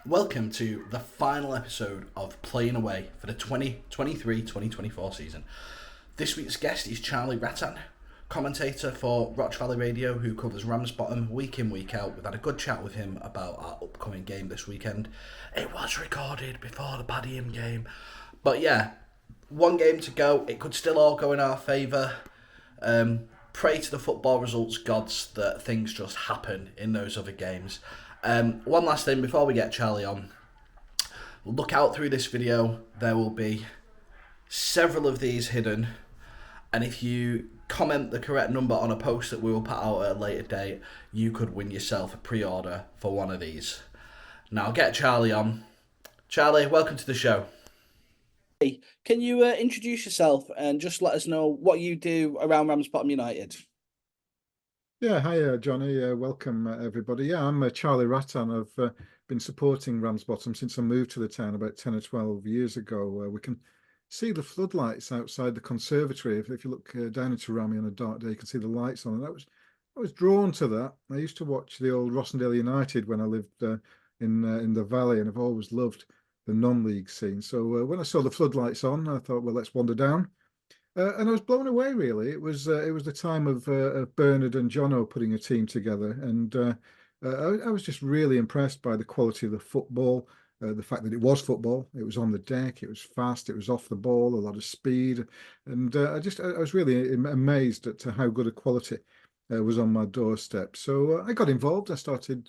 Welcome to the final episode of Playing Away for the 2023-2024 season. This week's guest is Charley Rattan, commentator for Roch Valley Radio, who covers Ramsbottom week in, week out. We've had a good chat with him about our upcoming game this weekend. It was recorded before the Badiham game. But yeah, one game to go. It could still all go in our favour. Pray to the football results gods that things just happen in those other games. One last thing before we get Charley on. Look out through this video. There will be several of these hidden. And if you comment the correct number on a post that we will put out at a later date, you could win yourself a pre-order for one of these. Now get Charley on. Charley, welcome to the show. Hey, can you introduce yourself and just let us know what you do around Ramsbottom United? Yeah, hi, Johnny. Welcome, everybody. Yeah, I'm Charley Rattan. I've been supporting Ramsbottom since I moved to the town about 10 or 12 years ago. We can see the floodlights outside the conservatory. If you look down into Rammy on a dark day, you can see the lights on. And I was drawn to that. I used to watch the old Rossendale United when I lived in the valley, and I've always loved the non-league scene. So when I saw the floodlights on, I thought, well, let's wander down. And I was blown away, really. It was the time of Bernard and Jono putting a team together, and I was just really impressed by the quality of the football, the fact that it was football. It was on the deck, it was fast, it was off the ball, a lot of speed, and I was really amazed at how good a quality was on my doorstep. So I got involved. I started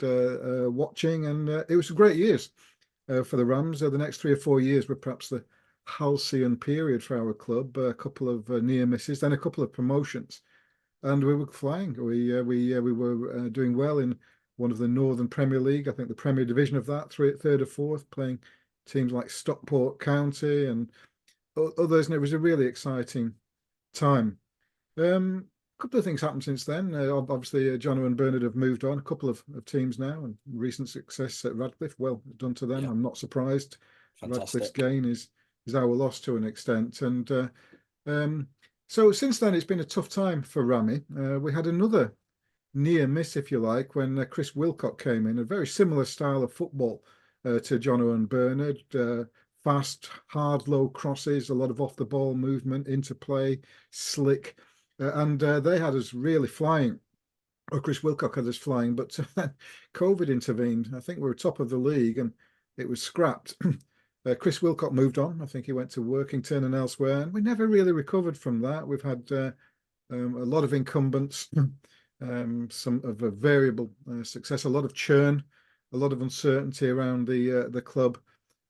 watching, and it was great years for the Rams. The next 3 or 4 years were perhaps the halcyon period for our club. A couple of near misses, then a couple of promotions, and we were flying. We were doing well in one of the Northern Premier League. I think the Premier Division of that, third or fourth, playing teams like Stockport County and others, and it was a really exciting time. A couple of things happened since then. Obviously, Jono and Bernard have moved on. A couple of teams now, and recent success at Radcliffe. Well done to them. Yeah. I'm not surprised. Fantastic. Radcliffe's gain is our loss to an extent. And so since then, it's been a tough time for Rammy. We had another near miss, if you like, when Chris Wilcock came in, a very similar style of football to Jono and Bernard. Fast, hard, low crosses, a lot of off-the-ball movement, interplay, slick. And they had us really flying. Or Chris Wilcock had us flying, but COVID intervened. I think we were top of the league and it was scrapped. Chris Wilcock moved on. I think he went to Workington and elsewhere, and we never really recovered from that. We've had a lot of incumbents, some of a variable success, a lot of churn, a lot of uncertainty around the club.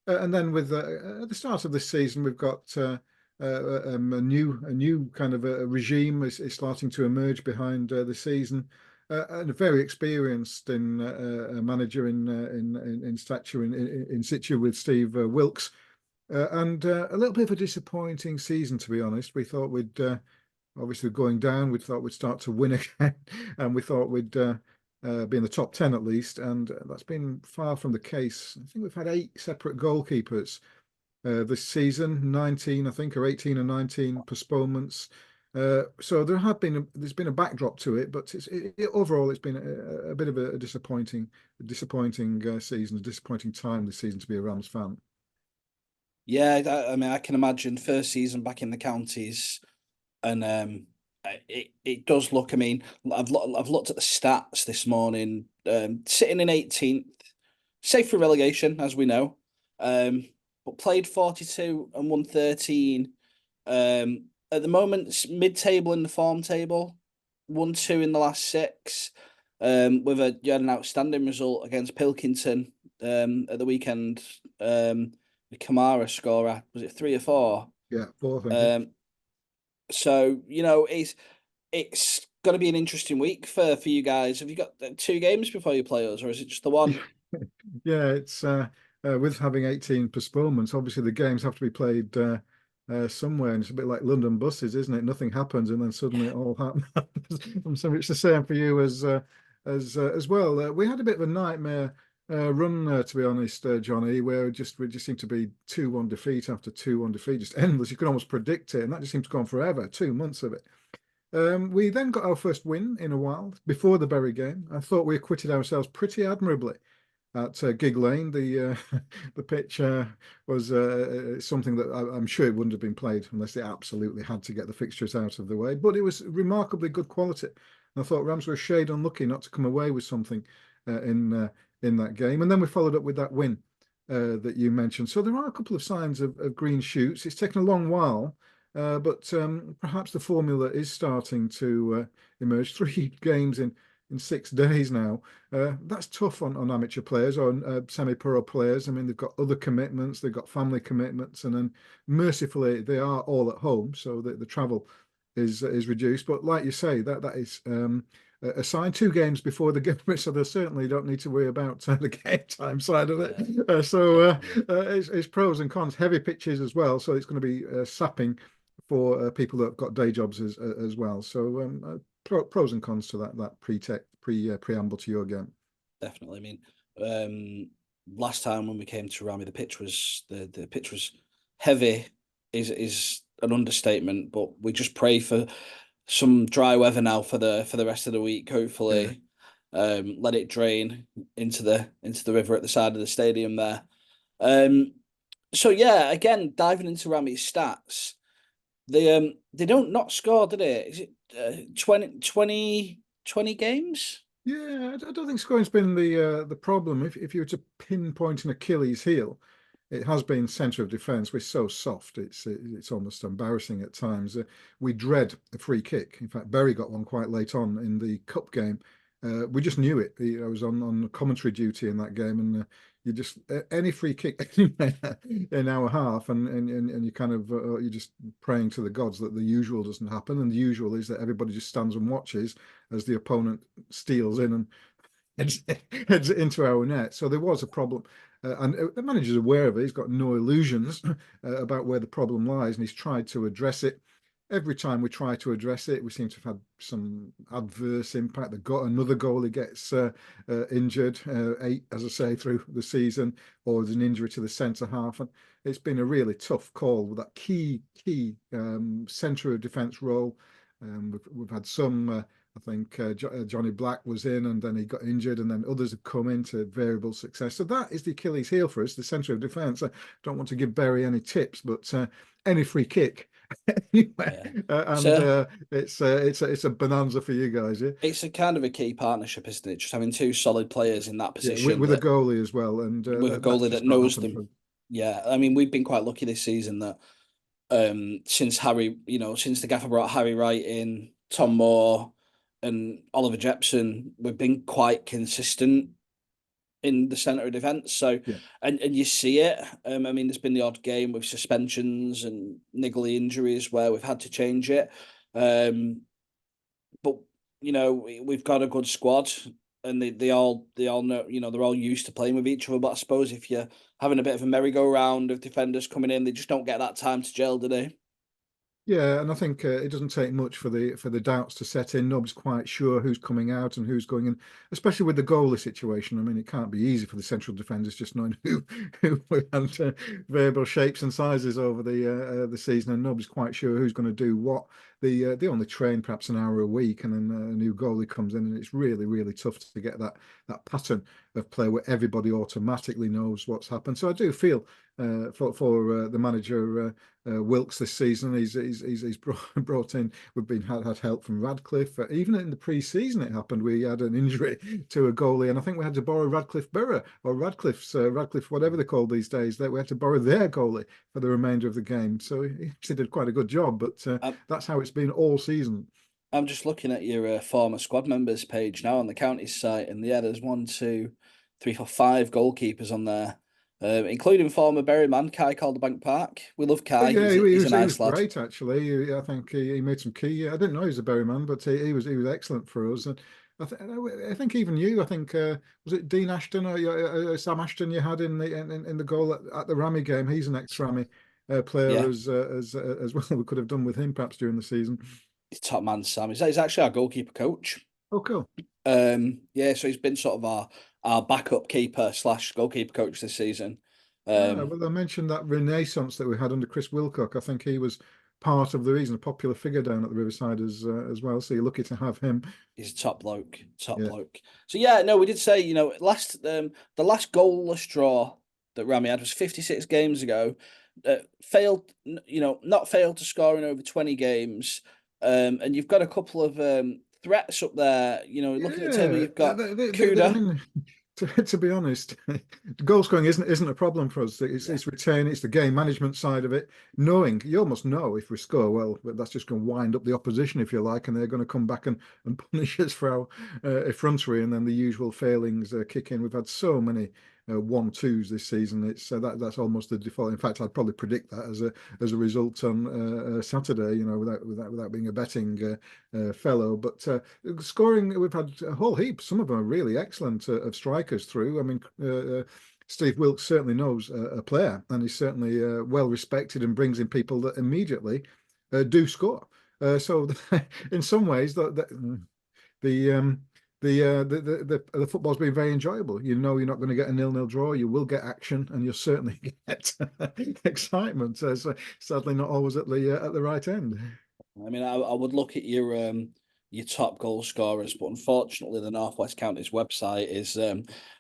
And then with at the start of this season, we've got a new kind of a regime is starting to emerge behind the season. And a very experienced manager in stature in situ with Steve Wilkes, and a little bit of a disappointing season, to be honest. We thought we'd obviously going down. We thought we'd start to win again, and we thought we'd be in the top 10 at least, and that's been far from the case. I think we've had 8 separate goalkeepers this season, 19, I think, or 18 or 19 postponements. So there's been a backdrop to it, but overall it's been a bit of a disappointing season, a disappointing time this season to be a Rams fan. Yeah, I mean, I can imagine first season back in the counties, and it does look. I mean, I've looked at the stats this morning. Sitting in 18th, safe for relegation, as we know, but played 42 and won 13. At the moment, it's mid-table in the form table, 1-2 in the last 6. You had an outstanding result against Pilkington at the weekend. The Kamara scorer, was it 3 or 4? Yeah, 4. I think. So it's going to be an interesting week for you guys. Have you got 2 games before you play us, or is it just the one? Yeah, it's with having 18 postponements. Obviously, the games have to be played somewhere, and it's a bit like London buses, isn't it? Nothing happens, and then suddenly it all happens. So it's the same for you as well. We had a bit of a nightmare run, to be honest, Johnny, where we just seemed to be 2-1 defeat after 2-1 defeat, just endless. You could almost predict it, and that just seemed to go on forever. 2 months of it. We then got our first win in a while before the Bury game. I thought we acquitted ourselves pretty admirably at Gig Lane. The the pitch was something that I'm sure it wouldn't have been played unless they absolutely had to get the fixtures out of the way. But it was remarkably good quality. And I thought Rams were a shade unlucky not to come away with something in that game. And then we followed up with that win that you mentioned. So there are a couple of signs of green shoots. It's taken a long while. But perhaps the formula is starting to emerge. 3 games in 6 days now. That's tough on amateur players or semi-pro players. I mean, they've got other commitments, they've got family commitments, and then mercifully they are all at home, so the travel is reduced. But like you say, that is a sign. 2 games before the game, so they certainly don't need to worry about the game time side of it. It's pros and cons. Heavy pitches as well, so it's going to be sapping for people that have got day jobs as well. So pros and cons to that preamble to your game. Definitely. I mean, last time when we came to Rami, the pitch was heavy. Is an understatement, but we just pray for some dry weather now for the rest of the week. Hopefully, let it drain into the river at the side of the stadium there. So yeah, again, diving into Rami's stats, they don't not score, did it? Is it 20 games? Yeah, I don't think scoring's been the problem. If you were to pinpoint an Achilles heel, it has been centre of defence. We're so soft; it's almost embarrassing at times. We dread a free kick. In fact, Berry got one quite late on in the cup game. We just knew it. I was on commentary duty in that game, and you just any free kick anywhere in our half, and you kind of you're just praying to the gods that the usual doesn't happen. And the usual is that everybody just stands and watches as the opponent steals in and heads into our net. So there was a problem. And the manager's aware of it. He's got no illusions about where the problem lies, and he's tried to address it. Every time we try to address it, we seem to have had some adverse impact. Another goalie gets injured, 8, as I say, through the season, or there's an injury to the centre half. And it's been a really tough call with that key centre of defence role. We've had some. I think Johnny Black was in and then he got injured, and then others have come into variable success. So that is the Achilles heel for us, the centre of defence. I don't want to give Berry any tips, but any free kick anyway, it's a bonanza for you guys. Yeah, it's a kind of a key partnership, isn't it? Just having 2 solid players in that yeah, position with a goalie as well, and with a that's goalie that just not knows happened for them. us. Yeah, I mean, we've been quite lucky this season that since since the gaffer brought Harry Wright in, Tom Moore, and Oliver Jepson, we've been quite consistent in the centre of defence. So, Yeah. and you see it. I mean, there's been the odd game with suspensions and niggly injuries where we've had to change it. But we've got a good squad, and they all know. They're all used to playing with each other. But I suppose if you're having a bit of a merry-go-round of defenders coming in, they just don't get that time to gel, do they? Yeah, and I think it doesn't take much for the doubts to set in. Nobody's quite sure who's coming out and who's going in, especially with the goalie situation. I mean, it can't be easy for the central defenders just knowing who and variable shapes and sizes over the season, and nobody's quite sure who's going to do what. They only train perhaps an hour a week, and then a new goalie comes in, and it's really tough to get that pattern of play where everybody automatically knows what's happened. So I do feel for the manager. Wilkes this season. He's brought in. We've had help from Radcliffe. Even in the pre-season, it happened. We had an injury to a goalie, and I think we had to borrow Radcliffe Borough or Radcliffe, whatever they're called these days. That we had to borrow their goalie for the remainder of the game. So he actually did quite a good job. But that's how it's been all season. I'm just looking at your former squad members page now on the county's site, and yeah, there's 1, 2, 3, 4, 5 goalkeepers on there. Including former Berryman, Kai Calderbank Park. We love Kai. Yeah, He's a he nice was lad. great actually. I think he made some key. I didn't know he was a Berry man, but he was excellent for us. And I think even you. I think was it Dean Ashton or Sam Ashton you had in the goal at the Rami game. He's an ex-Rami player Yeah, as well. We could have done with him perhaps during the season. he's top man, Sam. He's actually our goalkeeper coach. Oh, cool. Yeah, so he's been sort of our backup keeper / goalkeeper coach this season. Well, I mentioned that renaissance that we had under Chris Wilcock. I think he was part of the reason, a popular figure down at the Riverside as well. So you're lucky to have him. He's a top bloke, top Yeah. bloke. So yeah, no, we did say, the last goalless draw that Rami had was 56 games ago. Failed, not failed to score in over 20 games. And you've got a couple of threats up there. Looking at the table, Yeah, you've got I Kuda. mean, to be honest, goal scoring isn't a problem for us. It's retaining, it's the game management side of it. Knowing you almost know if we score well, that's just going to wind up the opposition, if you like, and they're going to come back and punish us for our effrontery, and then the usual failings kick in. We've had so many 1-2s this season. It's that's almost the default. In fact, I'd probably predict that as a result on Saturday. Without being a betting fellow, but scoring, we've had a whole heap. Some of them are really excellent of strikers through. I mean, Steve Wilkes certainly knows a player, and he's certainly well respected and brings in people that immediately do score. So in some ways, the the football's been very enjoyable. You're not going to get a 0-0 draw. You will get action, and you'll certainly get excitement. So sadly, not always at the right end. I mean, I would look at your top goal scorers, but unfortunately, the Northwest Counties website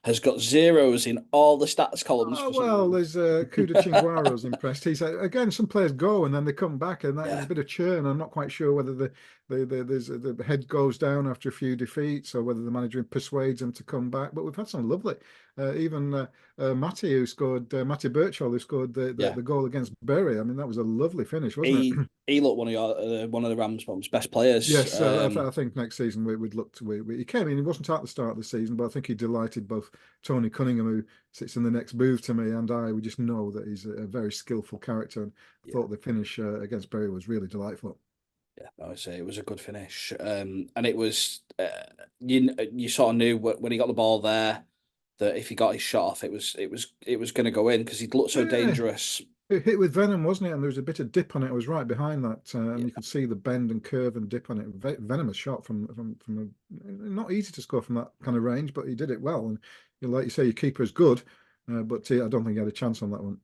has got zeros in all the stats columns Oh for some well, reason. there's Kuda Chingwaro's impressed. He's again, some players go and then they come back, and there's Yeah, a bit of churn. I'm not quite sure whether the head goes down after a few defeats, or whether the manager persuades him to come back. But we've had some lovely, even Matty Birchall, who scored yeah. the goal against Bury. I mean, that was a lovely finish, wasn't He it? he looked one of the Ramsbottom's best players. Yes, I think next season we'd look to. He came in. He wasn't at the start of the season, but I think he delighted both Tony Cunningham, who sits in the next booth to me, and I. We just know that he's a very skillful character, and I Yeah, thought the finish against Bury was really delightful. yeah. I would say it was a good finish. And it was you sort of knew when he got the ball there that if he got his shot off, it was going to go in because he'd looked so Yeah, dangerous. it hit with venom, wasn't it? And there was a bit of dip on it. I was right behind that, and Yeah, you could see the bend and curve and dip on it. Venomous shot from not easy to score from that kind of range, but he did it well. And like you say, your keeper's good, but I don't think he had a chance on that one.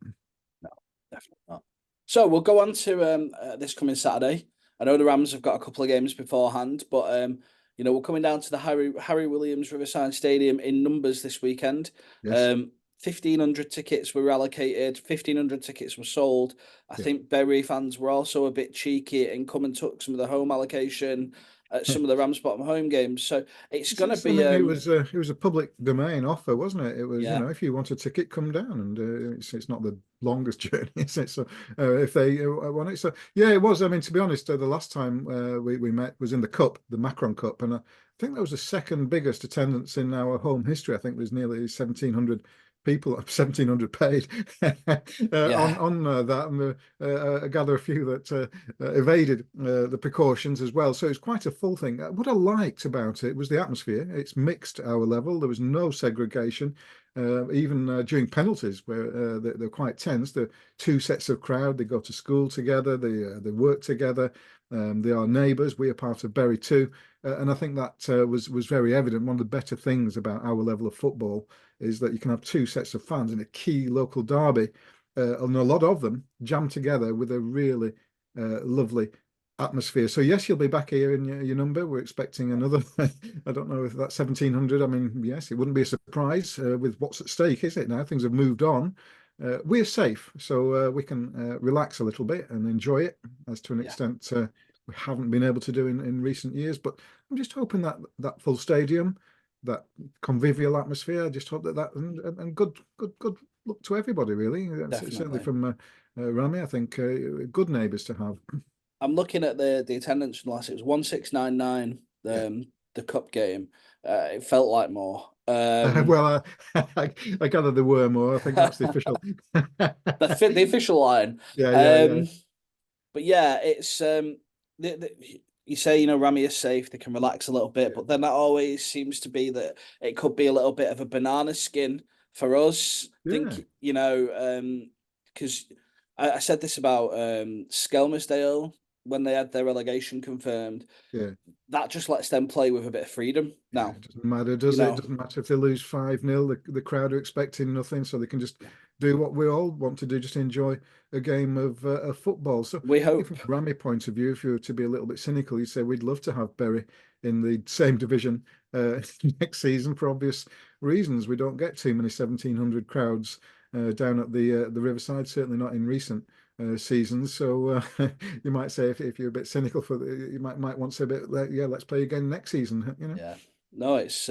no, definitely not. So we'll go on to this coming Saturday. I know the Rams have got a couple of games beforehand, but we're coming down to the Harry Williams Riverside Stadium in numbers this weekend. Yes. 1,500 tickets were allocated. 1,500 tickets were sold. I Yeah. think Bury fans were also a bit cheeky and come and took some of the home allocation at some of the Ramsbottom home games. So it's going to I be mean, it was a public domain offer, wasn't it? It was, yeah, if you want a ticket, come down, and it's not the longest journey, is it? So if they want it, so yeah, it was. I mean, to be honest, the last time we met was in the Cup, the Macron Cup, and I think that was the second biggest attendance in our home history. I think there's nearly 1,700 people, 1,700 paid yeah, on that, and I gather a few that evaded the precautions as well. So it's quite a full thing. What I liked about it was the atmosphere. It's mixed at our level. There was no segregation, even during penalties, where they're quite tense. The two sets of crowd. They go to school together. They work together. They are neighbours. We are part of Bury too, and I think that was very evident. One of the better things about our level of football is that you can have two sets of fans in a key local derby, and a lot of them jam together with a really lovely atmosphere. So yes, you'll be back here in your number. We're expecting another. I don't know if that's 1,700. I mean, yes, it wouldn't be a surprise with what's at stake, is it? Now things have moved on. We're safe, so we can relax a little bit and enjoy it, as to an yeah, extent we haven't been able to do in recent years. But I'm just hoping that full stadium, that convivial atmosphere. I just hope and good luck to everybody. Really, certainly definitely. from Rami. I think good neighbours to have. I'm looking at the attendance from last. It was 1,699. Yeah. The cup game. It felt like more. Well, I gather there were more. I think that's the official. The official line. Yeah, yeah, yeah, Um, but yeah, it's you say Rami is safe. They can relax a little bit, yeah, but then that always seems to be that it could be a little bit of a banana skin for us. I yeah, think because I said this about Skelmersdale when they had their relegation confirmed. yeah. that just lets them play with a bit of freedom Yeah, now. it doesn't matter, You does it? It know, doesn't matter if they lose 5-0. The crowd are expecting nothing, so they can just do what we all want to do, just enjoy a game of football. So, we I think hope. from a Rami point of view, if you were to be a little bit cynical, you'd say we'd love to have Bury in the same division next season for obvious reasons. We don't get too many 1,700 crowds down at the Riverside, certainly not in recent seasons. So you might say if you're a bit cynical you might want to say a bit, yeah, let's play again next season. Yeah. No, it's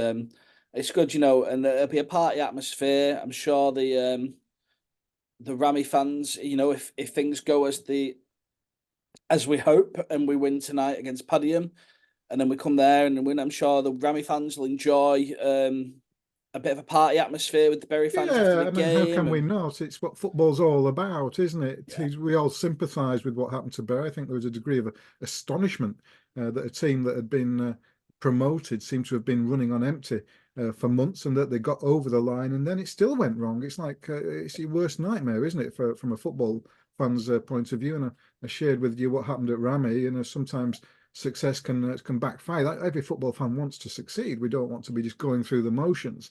good, and there'll be a party atmosphere. I'm sure the Rami fans, if things go as we hope and we win tonight against Padium, and then we come there and win, I'm sure the Rami fans will enjoy a bit of a party atmosphere with the Bury fans after Yeah, the I mean, how game. can we And not? It's what football's all about, isn't it? yeah, We all sympathise with what happened to Bury. I think there was a degree of astonishment that a team that had been promoted seemed to have been running on empty for months, and that they got over the line, and then it still went wrong. It's like it's your worst nightmare, isn't it, from a football fan's point of view? And I shared with you what happened at Rami. Sometimes success can backfire. Every football fan wants to succeed. We don't want to be just going through the motions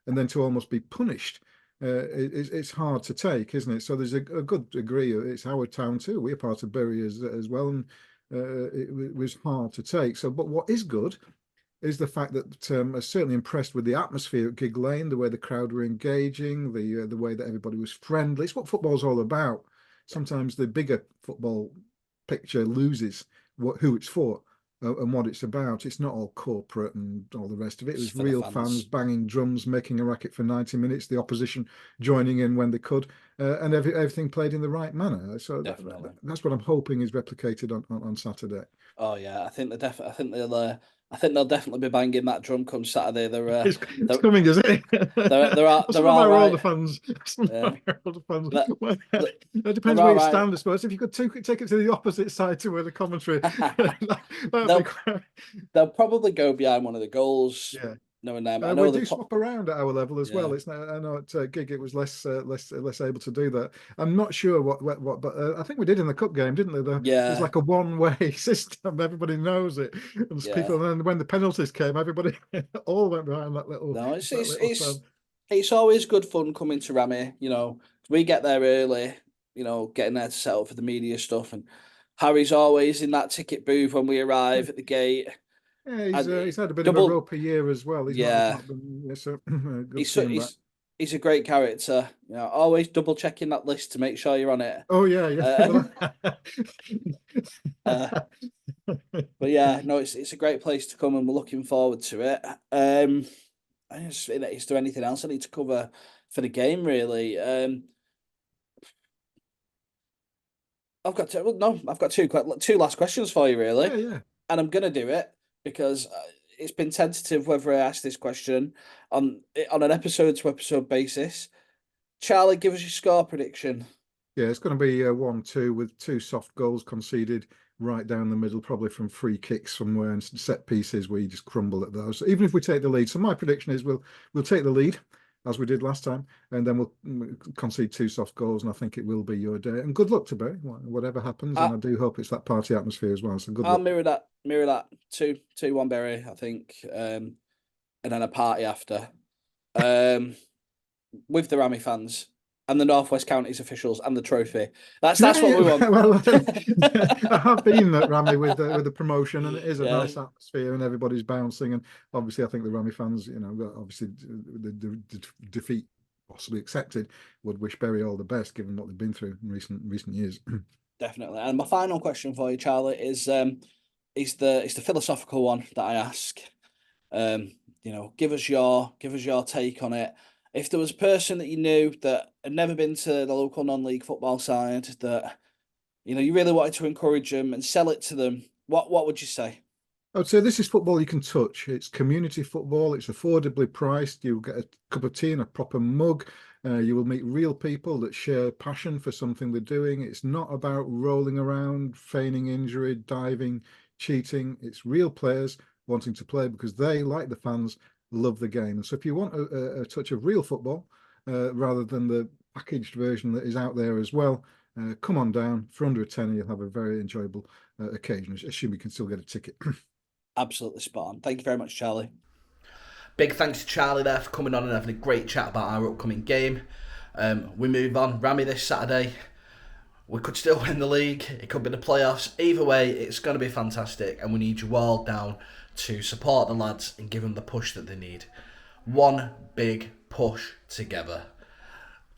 and then to almost be punished. It's hard to take, isn't it? So there's a good degree. It's our town too. We're part of Bury as well, and it was hard to take. So, but what is good is the fact that I was certainly impressed with the atmosphere at Gig Lane, the way the crowd were engaging, the way that everybody was friendly. It's what football's all about. Sometimes the bigger football picture loses who it's for and what it's about. It's not all corporate and all the rest of it. It it's was for the real fans fans, banging drums, making a racket for 90 minutes, the opposition joining in when they could, and everything played in the right manner. So definitely. that's what I'm hoping is replicated on Saturday. Oh yeah, I think they'll definitely be banging that drum come Saturday. It's they're coming, is it? they're Some of all our older right. fans, some Yeah, of our older fans. they're, Well, it they're depends where all you right. stand, I suppose. If you could take it to the opposite side to where the commentary, that'd be they'll quite. they'll probably go behind one of the goals, Yeah. knowing them. I We know do swap around at our level as well. yeah, It's not, I know at Gig it was less able to do that. I'm not sure what but I think we did in the cup game, didn't they? There's yeah, like a one-way system. Everybody knows it, and yeah. people. And then when the penalties came, everybody all went behind No, it's that it's little it's stand. it's always good fun coming to Rami. We get there early. Getting there to set up for the media stuff, and Harry's always in that ticket booth when we Yeah, arrive at the gate. yeah. And He's had a bit of a double, rope a year as well. He's yeah, not been so good he's to see so- him back. he's a great character. Always double checking that list to make sure you're on it. Oh yeah, yeah. Uh, Well, uh, but yeah, no, it's a great place to come, and we're looking forward to it. Is there anything else I need to cover for the game? Really, I've got two last questions for you, really, yeah, yeah. and I'm gonna do it because it's been tentative whether I ask this question on an episode to episode basis. Charlie, give us your score prediction. Yeah, it's going to be 1-2 with two soft goals conceded right down the middle, probably from free kicks somewhere and set pieces where you just crumble at those. So even if we take the lead, so my prediction is we'll take the lead as we did last time, and then we'll concede two soft goals, and I think it will be your day. And good luck to Bury, whatever happens, and I, I do hope it's that party atmosphere as well. So good I'll luck. mirror that 2-1 Berry, I think, and then a party after. Um, with the Rami fans and the Northwest Counties officials and the trophy. That's Yeah, what we yeah. want. Well, I have been at Rami with the promotion, and it is a Yeah, nice atmosphere, and everybody's bouncing. And obviously, I think the Rami fans, obviously the defeat possibly accepted, would wish Bury all the best, given what they've been through in recent years. definitely. And my final question for you, Charlie, is the philosophical one that I ask. Give us your take on it. If there was a person that you knew that had never been to the local non-league football side, that you really wanted to encourage them and sell it to them, what would you say? I would say this is football you can touch. It's community football. It's affordably priced. You'll get a cup of tea and a proper mug. You will meet real people that share passion for something they're doing. It's not about rolling around, feigning injury, diving, cheating. It's real players wanting to play because they, like the fans, love the game. And so if you want a touch of real football, rather than the packaged version that is out there as well, come on down. For under a tenner, you'll have a very enjoyable occasion, assuming you can still get a ticket. Absolutely spot on. Thank you very much, Charlie. Big thanks to Charlie there for coming on and having a great chat about our upcoming game. We move on. Rami this Saturday. We could still win the league. It could be the playoffs. Either way, it's going to be fantastic, and we need you all down to support the lads and give them the push that they need. One big push together.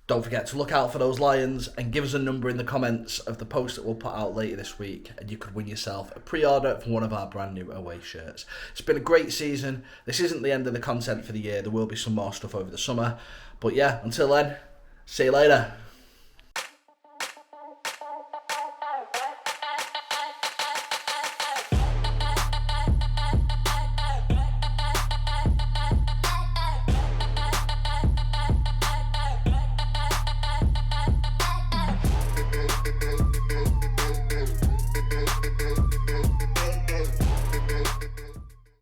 Don't forget to look out for those Lions and give us a number in the comments of the post that we'll put out later this week, and you could win yourself a pre-order for one of our brand new away shirts. It's been a great season. This isn't the end of the content for the year. There will be some more stuff over the summer. But yeah, until then, see you later.